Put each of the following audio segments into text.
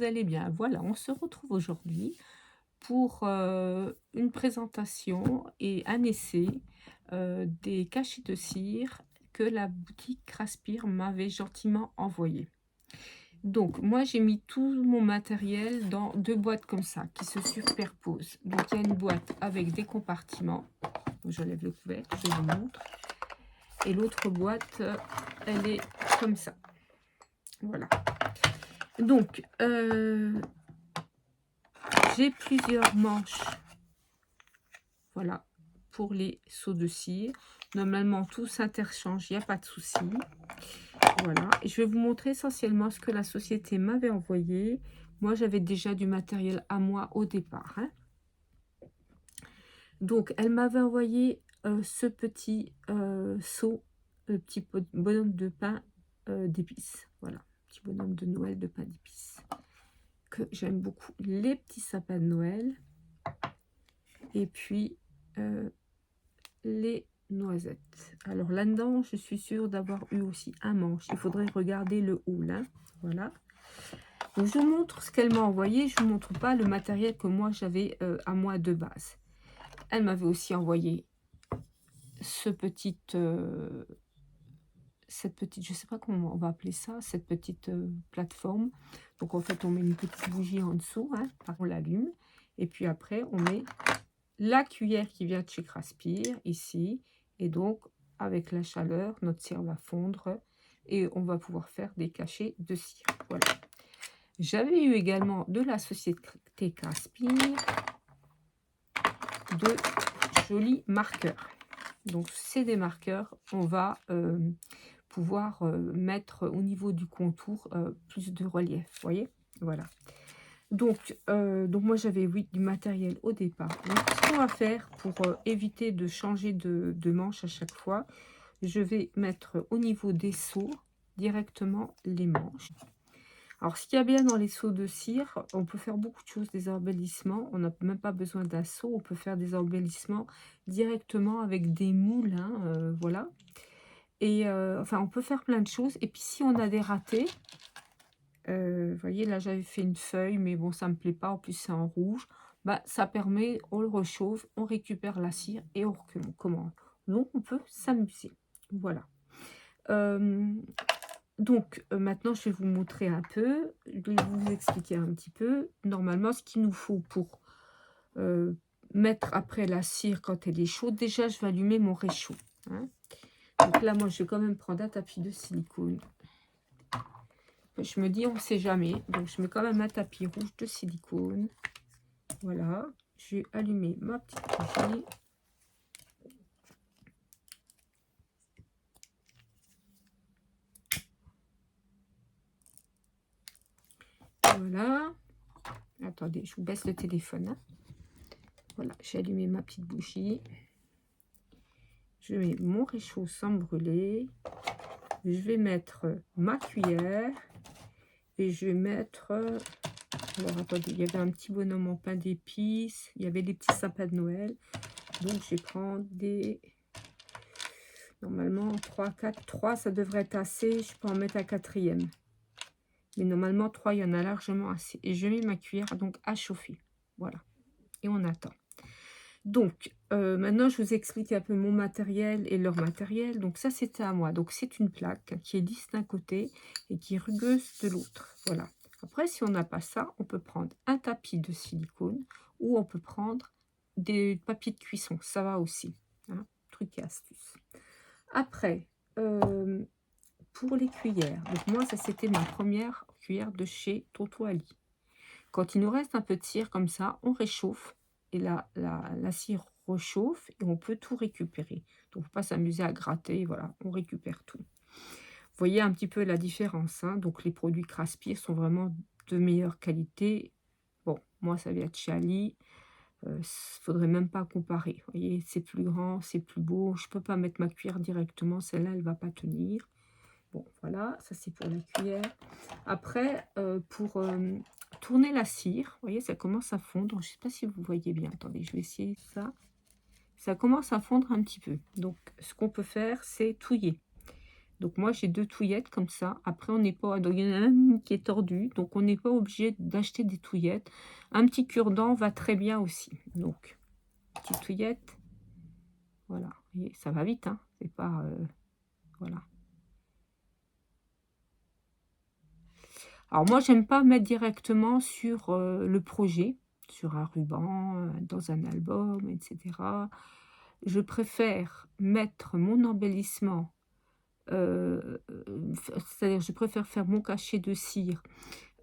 vous allez bien. Voilà, on se retrouve aujourd'hui pour une présentation et un essai des cachets de cire que la boutique Craspir m'avait gentiment envoyé. Donc, moi, j'ai mis tout mon matériel dans deux boîtes comme ça, qui se superposent. Donc, il y a une boîte avec des compartiments. Donc, j'enlève le couvercle, je vous montre. Et l'autre boîte, elle est comme ça. Voilà. Donc, j'ai plusieurs manches, voilà, pour les seaux de cire. Normalement, tout s'interchange, il n'y a pas de souci. Voilà, et je vais vous montrer essentiellement ce que la société m'avait envoyé. Moi, j'avais déjà du matériel à moi au départ, hein. Donc, elle m'avait envoyé ce petit seau, le petit bonhomme de pain d'épices. Voilà, petit bonhomme de Noël de pain d'épices. Que j'aime beaucoup. Les petits sapins de Noël. Et puis, les noisettes. Alors là-dedans, je suis sûre d'avoir eu aussi un manche. Il faudrait regarder le haut, là. Voilà. Donc, je vous montre ce qu'elle m'a envoyé. Je ne vous montre pas le matériel que moi, j'avais à moi de base. Elle m'avait aussi envoyé cette petite, je sais pas comment on va appeler ça, cette petite plateforme. Donc, en fait, on met une petite bougie en dessous, hein, on l'allume. Et puis après, on met la cuillère qui vient de chez Craspir, ici. Et donc, avec la chaleur, notre cire va fondre et on va pouvoir faire des cachets de cire. Voilà. J'avais eu également de la société Craspir de jolis marqueurs. Donc, c'est des marqueurs. On va pouvoir mettre au niveau du contour plus de relief. Vous voyez? Voilà. Donc moi, j'avais, oui, du matériel au départ. Donc, ce qu'on va faire pour éviter de changer de manche à chaque fois, je vais mettre au niveau des seaux directement les manches. Alors, ce qu'il y a bien dans les seaux de cire, on peut faire beaucoup de choses, des embellissements. On n'a même pas besoin d'un seau, on peut faire des embellissements directement avec des moules, hein, voilà. Et enfin, on peut faire plein de choses. Et puis, si on a des ratés, vous voyez, là, j'avais fait une feuille, mais bon, ça me plaît pas. En plus, c'est en rouge. Bah, ça permet, on le rechauffe, on récupère la cire et on recommande. Donc, on peut s'amuser. Voilà. Donc, maintenant, je vais vous montrer un peu. Je vais vous expliquer un petit peu. Normalement, ce qu'il nous faut pour mettre après la cire quand elle est chaude. Déjà, je vais allumer mon réchaud, hein. Donc là, moi, je vais quand même prendre un tapis de silicone. Je me dis, on ne sait jamais. Donc, je mets quand même un tapis rouge de silicone. Voilà. Je vais allumer ma petite bougie. Voilà. Attendez, je vous baisse le téléphone, hein. Voilà, j'ai allumé ma petite bougie. Je mets mon réchaud sans brûler. Je vais mettre ma cuillère. Et je vais mettre... alors, attendez, il y avait un petit bonhomme en pain d'épices. Il y avait des petits sapins de Noël. Donc, je vais prendre des... Normalement, 3, 4, 3, ça devrait être assez. Je peux en mettre un quatrième. Mais normalement, 3, il y en a largement assez. Et je mets ma cuillère donc à chauffer. Voilà. Et on attend. Donc, maintenant, je vous explique un peu mon matériel et leur matériel. Donc, ça, c'était à moi. Donc, c'est une plaque qui est lisse d'un côté et qui est rugueuse de l'autre. Voilà. Après, si on n'a pas ça, on peut prendre un tapis de silicone ou on peut prendre des papiers de cuisson. Ça va aussi, hein. Truc et astuce. Après, pour les cuillères. Donc, moi, ça, c'était ma première cuillère de chez Toto Ali. Quand il nous reste un peu de cire comme ça, on réchauffe et la cire rechauffe et on peut tout récupérer. Donc, faut pas s'amuser à gratter, voilà, on récupère tout. Vous voyez un petit peu la différence, hein. Donc, les produits Craspir sont vraiment de meilleure qualité. Bon, moi, ça vient de chez Ali. Faudrait même pas comparer. Vous voyez, c'est plus grand, c'est plus beau. Je peux pas mettre ma cuillère directement, celle-là, elle va pas tenir. Bon, voilà, ça c'est pour la cuillère. Après, pour tourner la cire, vous voyez, ça commence à fondre. Je ne sais pas si vous voyez bien. Attendez, je vais essayer ça. Ça commence à fondre un petit peu. Donc, ce qu'on peut faire, c'est touiller. Donc moi j'ai 2 touillettes comme ça. Après on n'est pas, donc il y en a une qui est tordue, donc on n'est pas obligé d'acheter des touillettes. Un petit cure-dent va très bien aussi. Donc petite touillette, voilà. Et ça va vite, hein. C'est pas, voilà. Alors moi j'aime pas mettre directement sur, le projet, sur un ruban, dans un album, et cetera. Je préfère mettre mon embellissement, c'est-à-dire je préfère faire mon cachet de cire,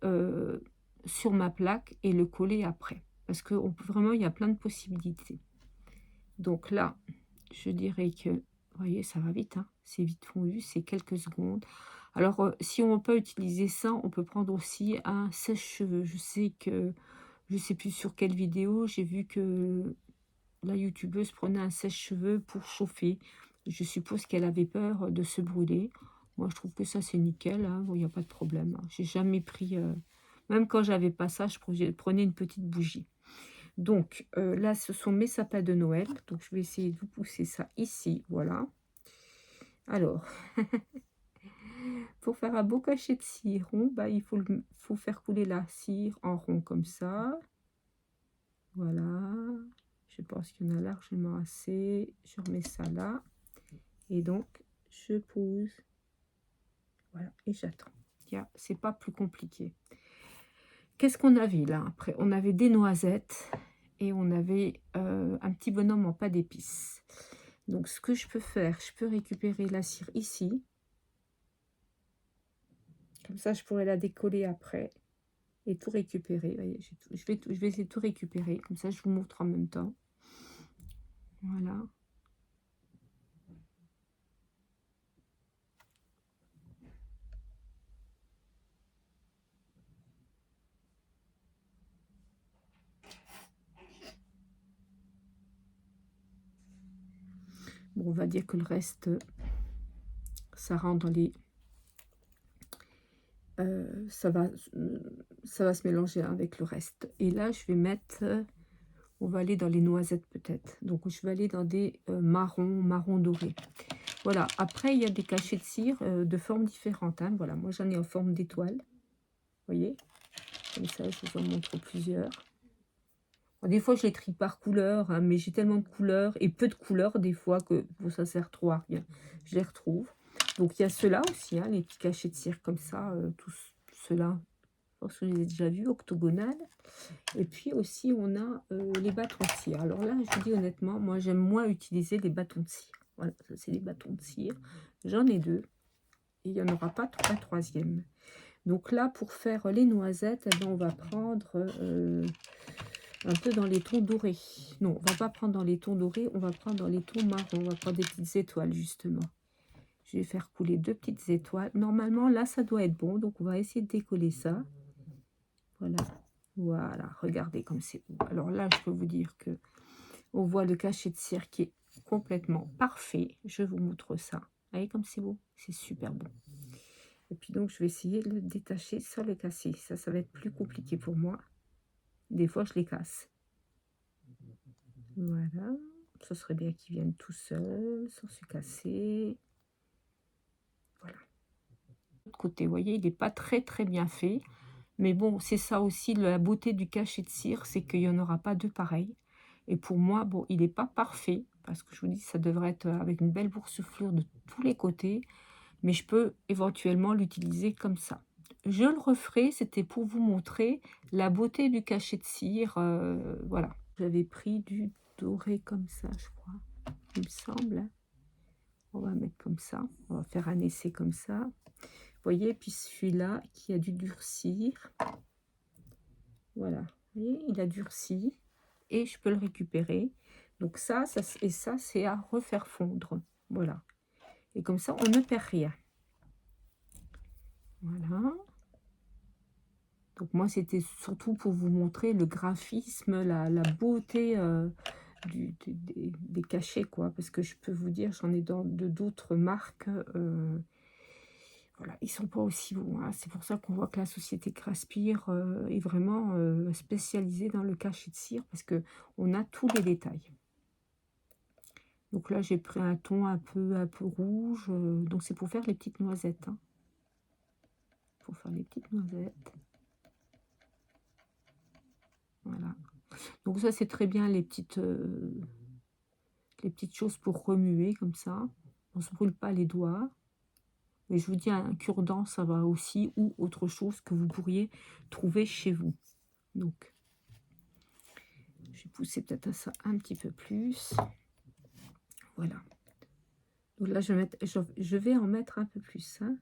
heu, sur ma plaque et le coller après. Parce qu'on peut vraiment, il y a plein de possibilités. Donc là, je dirais que, vous voyez, ça va vite, hein, c'est vite fondu, c'est quelques secondes. Alors, si on peut utiliser ça, on peut prendre aussi un sèche-cheveux. Je sais que, je sais plus sur quelle vidéo, j'ai vu que la youtubeuse prenait un sèche-cheveux pour chauffer. Je suppose qu'elle avait peur de se brûler. Moi, je trouve que ça, c'est nickel, hein. Bon, il y a pas de problème, hein. J'ai jamais pris, même quand j'avais pas ça, je prenais une petite bougie. Donc, là, ce sont mes sapins de Noël. Donc, je vais essayer de vous pousser ça ici, voilà. Alors, pour faire un beau cachet de cire rond, bah, faut faire couler la cire en rond comme ça. Voilà. Je pense qu'il y en a largement assez. Je remets ça là. Et donc, je pose. Voilà. Et j'attends. C'est pas plus compliqué. Qu'est-ce qu'on avait là après? On avait des noisettes et on avait un petit bonhomme en pâte d'épices. Donc, ce que je peux faire, je peux récupérer la cire ici. Comme ça, je pourrais la décoller après et tout récupérer. Voyez, je vais essayer de tout récupérer. Comme ça, je vous montre en même temps. Voilà. Bon, on va dire que le reste, ça rentre dans les... ça va se mélanger avec le reste. Et là, je vais mettre... on va aller dans les noisettes peut-être. Donc, je vais aller dans des marron doré. Voilà. Après, il y a des cachets de cire de formes différentes, hein. Voilà, moi, j'en ai en forme d'étoile. Vous voyez? Comme ça, je vous en montre plusieurs. Bon, des fois, je les trie par couleur, hein, mais j'ai tellement de couleurs et peu de couleurs des fois que bon, ça sert trop à rien. Je les retrouve. Donc, il y a ceux-là aussi, hein, les petits cachets de cire comme ça, tous ceux-là. Je pense que je les ai déjà vus, octogonales. Et puis aussi, on a les bâtons de cire. Alors là, je vous dis honnêtement, moi, j'aime moins utiliser les bâtons de cire. Voilà, ça, c'est les bâtons de cire. J'en ai 2. Et il n'y en aura pas un troisième. Donc là, pour faire les noisettes, eh ben, on va prendre un peu dans les tons dorés. Non, on va pas prendre dans les tons dorés, on va prendre dans les tons marrons. On va prendre des petites étoiles, justement. Je vais faire couler 2 petites étoiles. Normalement, là, ça doit être bon. Donc, on va essayer de décoller ça. Voilà. Voilà. Regardez comme c'est beau. Alors là, je peux vous dire que on voit le cachet de cire qui est complètement parfait. Je vous montre ça. Vous voyez comme c'est beau? C'est super beau. Et puis donc, je vais essayer de le détacher sans le casser. Ça va être plus compliqué pour moi. Des fois, je les casse. Voilà. Ce serait bien qu'ils viennent tout seuls, sans se casser. Voilà. De l'autre côté, vous voyez, il n'est pas très bien fait. Mais bon, c'est ça aussi la beauté du cachet de cire, c'est qu'il n'y en aura pas deux pareils. Et pour moi, bon, il n'est pas parfait. Parce que je vous dis, ça devrait être avec une belle boursouflure de tous les côtés. Mais je peux éventuellement l'utiliser comme ça. Je le referai, c'était pour vous montrer la beauté du cachet de cire. Voilà. J'avais pris du doré comme ça, je crois, il me semble. On va mettre comme ça. On va faire un essai comme ça. Vous voyez, puis celui-là qui a dû durcir. Voilà. Vous voyez, il a durci. Et je peux le récupérer. Donc ça et ça, c'est à refaire fondre. Voilà. Et comme ça, on ne perd rien. Voilà. Donc moi, c'était surtout pour vous montrer le graphisme, la beauté des cachets, quoi. Parce que je peux vous dire, j'en ai de d'autres marques. Voilà, ils sont pas aussi bons, hein. C'est pour ça qu'on voit que la société Craspire est vraiment spécialisée dans le cachet de cire. Parce que on a tous les détails. Donc là, j'ai pris un ton un peu rouge. Donc c'est pour faire les petites noisettes, hein. Pour faire les petites noisettes. Voilà. Donc ça, c'est très bien les petites choses pour remuer comme ça. On ne se brûle pas les doigts. Mais je vous dis, un cure-dent, ça va aussi, ou autre chose que vous pourriez trouver chez vous. Donc, je vais pousser peut-être ça un petit peu plus. Voilà. Donc là, je vais en mettre un peu plus, hein.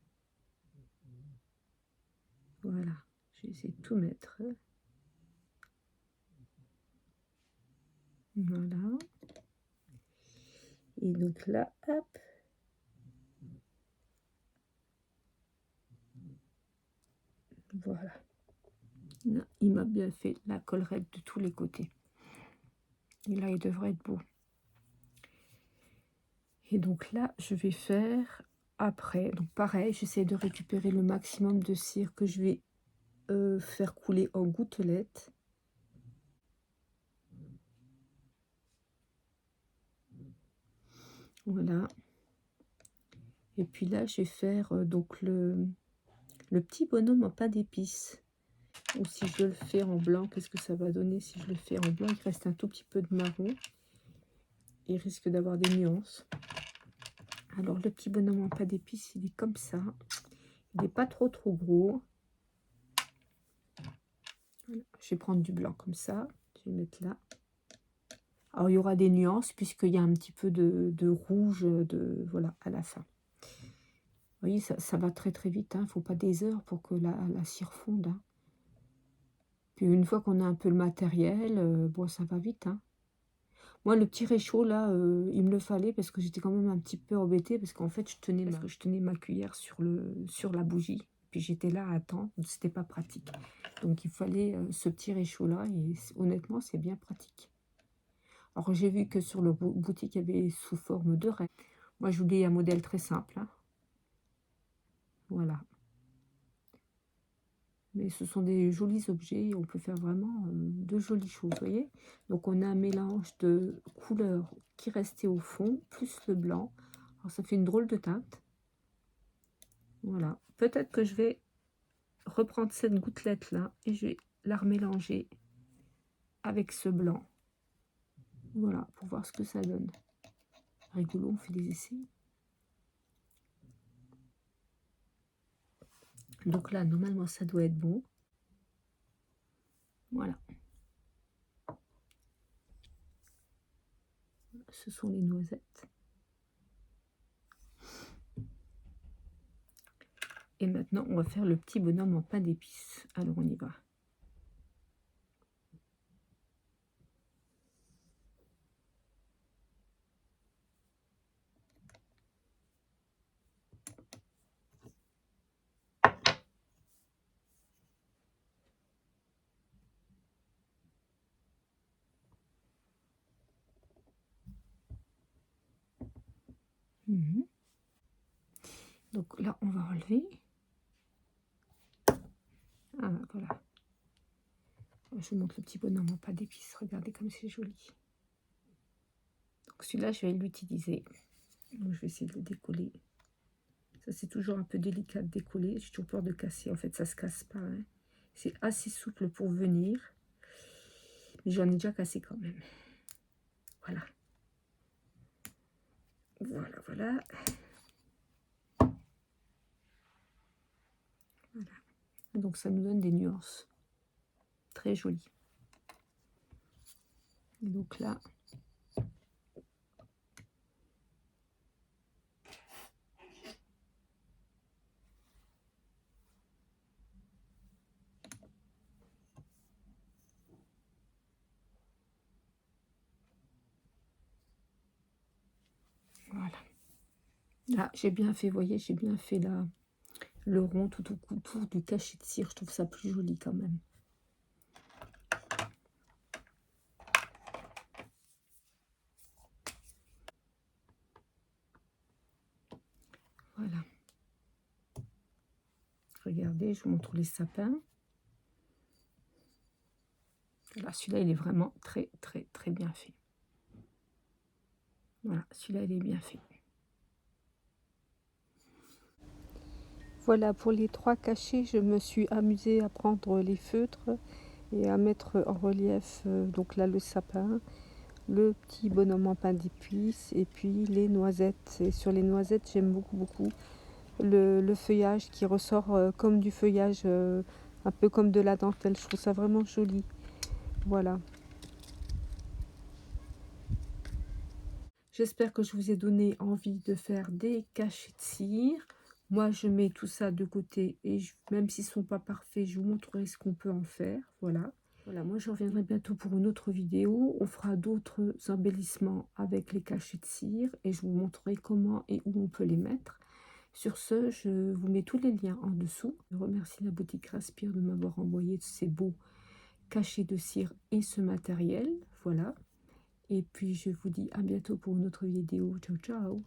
Voilà. Je vais essayer de tout mettre. Voilà. Et donc là, hop. Voilà. Là, il m'a bien fait la collerette de tous les côtés. Et là, il devrait être beau. Et donc là, je vais faire après. Donc pareil, j'essaie de récupérer le maximum de cire que je vais faire couler en gouttelettes. Voilà. Et puis là, je vais faire donc le petit bonhomme en pain d'épices. Ou si je le fais en blanc, qu'est-ce que ça va donner si je le fais en blanc? Il reste un tout petit peu de marron. Il risque d'avoir des nuances. Alors le petit bonhomme en pain d'épices, il est comme ça. Il n'est pas trop gros. Voilà. Je vais prendre du blanc comme ça. Je vais mettre là. Alors il y aura des nuances puisqu'il y a un petit peu de rouge voilà, à la fin. Vous voyez, ça va très vite. Il ne faut pas des heures pour que la cire fonde, hein. Puis une fois qu'on a un peu le matériel, bon, ça va vite, hein. Moi, le petit réchaud, là, il me le fallait parce que j'étais quand même un petit peu embêtée parce qu'en fait, je tenais ma cuillère sur la bougie. Puis j'étais là à attendre, c'était pas pratique. Donc il fallait ce petit réchaud-là et honnêtement, c'est bien pratique. Alors j'ai vu que sur le boutique, il y avait sous forme de rêve. Moi, je voulais un modèle très simple, hein. Voilà. Mais ce sont des jolis objets, on peut faire vraiment de jolies choses, vous voyez. Donc on a un mélange de couleurs qui restait au fond, plus le blanc. Alors ça fait une drôle de teinte. Voilà. Peut-être que je vais reprendre cette gouttelette-là et je vais la remélanger avec ce blanc. Voilà, pour voir ce que ça donne. Rigolo, on fait des essais. Donc là, normalement, ça doit être bon. Voilà. Ce sont les noisettes. Et maintenant, on va faire le petit bonhomme en pain d'épices. Alors, on y va. Donc là, on va enlever. Ah, voilà. Je vous montre le petit bonhomme en pain d'épices. Regardez comme c'est joli. Donc celui-là, je vais l'utiliser. Donc je vais essayer de le décoller. Ça, c'est toujours un peu délicat de décoller. J'ai toujours peur de casser. En fait, ça se casse pas, hein. C'est assez souple pour venir. Mais j'en ai déjà cassé quand même. Voilà. Voilà, voilà. Voilà. Donc ça nous donne des nuances très jolies. Et donc là, voilà. Là, j'ai bien fait, vous voyez, j'ai bien fait le rond tout autour du cachet de cire. Je trouve ça plus joli quand même. Voilà. Regardez, je vous montre les sapins. Là, celui-là, il est vraiment très bien fait. Voilà, celui-là, il est bien fait. Voilà, pour les 3 cachets, je me suis amusée à prendre les feutres et à mettre en relief, donc là, le sapin, le petit bonhomme en pain d'épices et puis les noisettes. Et sur les noisettes, j'aime beaucoup le feuillage qui ressort comme du feuillage, un peu comme de la dentelle. Je trouve ça vraiment joli. Voilà. J'espère que je vous ai donné envie de faire des cachets de cire. Moi, je mets tout ça de côté et même s'ils ne sont pas parfaits, je vous montrerai ce qu'on peut en faire. Voilà. Voilà, moi je reviendrai bientôt pour une autre vidéo. On fera d'autres embellissements avec les cachets de cire et je vous montrerai comment et où on peut les mettre. Sur ce, je vous mets tous les liens en dessous. Je remercie la boutique Raspir de m'avoir envoyé ces beaux cachets de cire et ce matériel. Voilà. Et puis je vous dis à bientôt pour une autre vidéo. Ciao, ciao!